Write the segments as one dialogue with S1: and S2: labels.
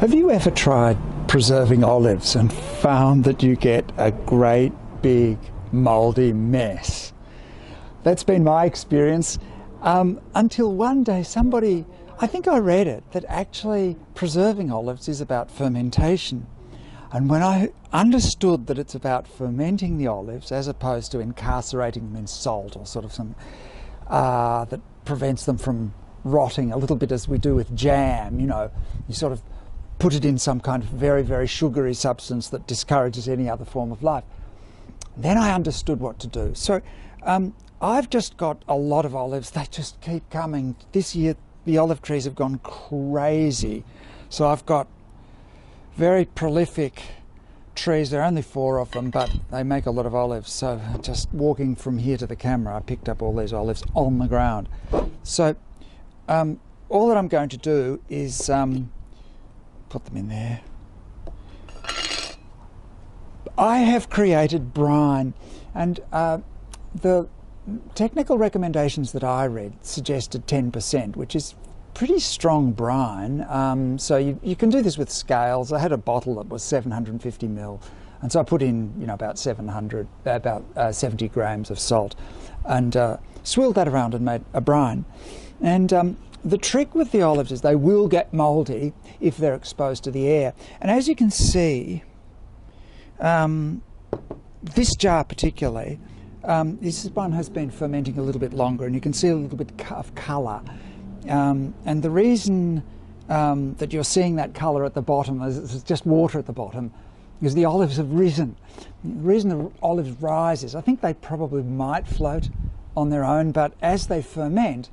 S1: Have you ever tried preserving olives and found that you get a great big mouldy mess? That's been my experience until one day somebody, I think I read it, that actually preserving olives is about fermentation. And when I understood that it's about fermenting the olives as opposed to incarcerating them in salt or sort of some that prevents them from rotting a little bit as we do with jam, you know, you sort of put it in some kind of very, very sugary substance that discourages any other form of life. Then I understood what to do. So I've just got a lot of olives. They just keep coming. This year the olive trees have gone crazy. So I've got very prolific trees. There are only 4 of them, but they make a lot of olives. So just walking from here to the camera, I picked up all these olives on the ground. So all that I'm going to do is put them in there. I have created brine, and the technical recommendations that I read suggested 10%, which is pretty strong brine. So you can do this with scales. I had a bottle that was 750 ml, and so I put in, you know, about 70 grams of salt, and swirled that around and made a brine. And the trick with the olives is they will get mouldy if they're exposed to the air. And as you can see, this jar particularly, this one has been fermenting a little bit longer, and you can see a little bit of colour. And the reason that you're seeing that colour at the bottom is just water at the bottom, because the olives have risen. The reason the olives rise is I think they probably might float on their own, but as they ferment,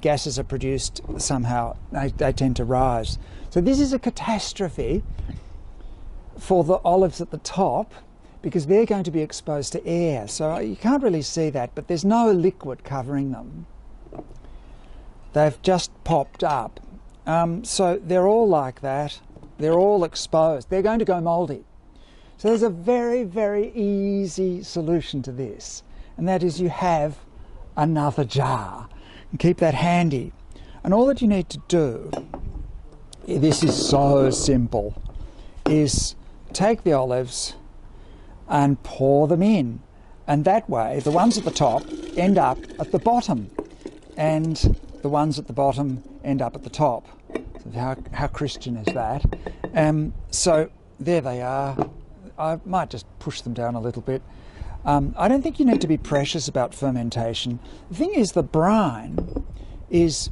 S1: gases are produced somehow. They tend to rise. So this is a catastrophe for the olives at the top, because they're going to be exposed to air. So you can't really see that, but there's no liquid covering them. They've just popped up. So they're all like that. They're all exposed. They're going to go mouldy. So there's a very, very easy solution to this, and that is you have another jar. And keep that handy. And all that you need to do, this is so simple, is take the olives and pour them in. And that way, the ones at the top end up at the bottom, and the ones at the bottom end up at the top. So how Christian is that? So there they are. I might just push them down a little bit. I don't think you need to be precious about fermentation. The thing is, the brine is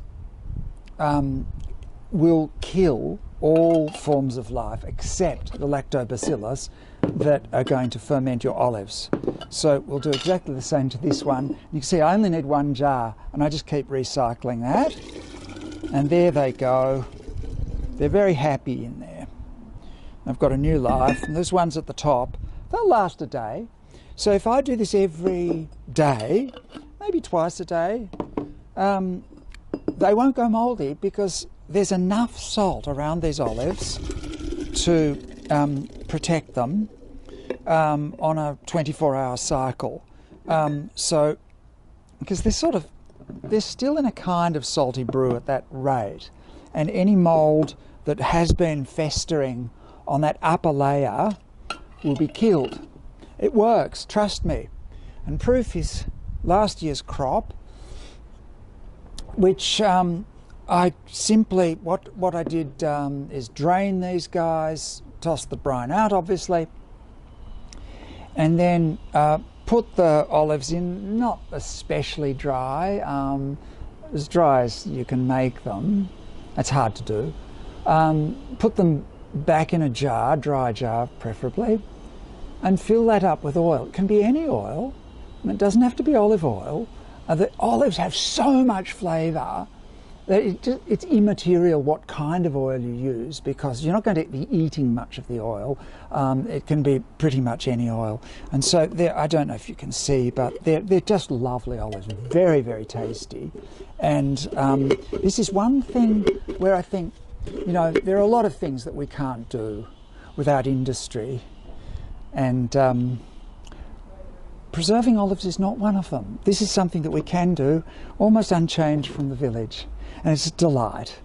S1: will kill all forms of life except the lactobacillus that are going to ferment your olives. So we'll do exactly the same to this one. You can see I only need 1 jar, and I just keep recycling that. And there they go. They're very happy in there. I've got a new life, and those ones at the top, they'll last a day. So if I do this every day, maybe twice a day, they won't go mouldy, because there's enough salt around these olives to protect them on a 24-hour cycle. So, because they're still in a kind of salty brew at that rate, and any mould that has been festering on that upper layer will be killed. It works, trust me. And proof is last year's crop, which I simply, what I did is drain these guys, toss the brine out obviously, and then put the olives in, not especially dry, as dry as you can make them. It's hard to do. Put them back in a jar, dry jar preferably, and fill that up with oil. It can be any oil. It doesn't have to be olive oil. The olives have so much flavour that it's immaterial what kind of oil you use, because you're not going to be eating much of the oil. It can be pretty much any oil. And so I don't know if you can see, but they're just lovely olives, very, very tasty. And this is one thing where I think, you know, there are a lot of things that we can't do without industry. And preserving olives is not one of them. This is something that we can do almost unchanged from the village, and it's a delight.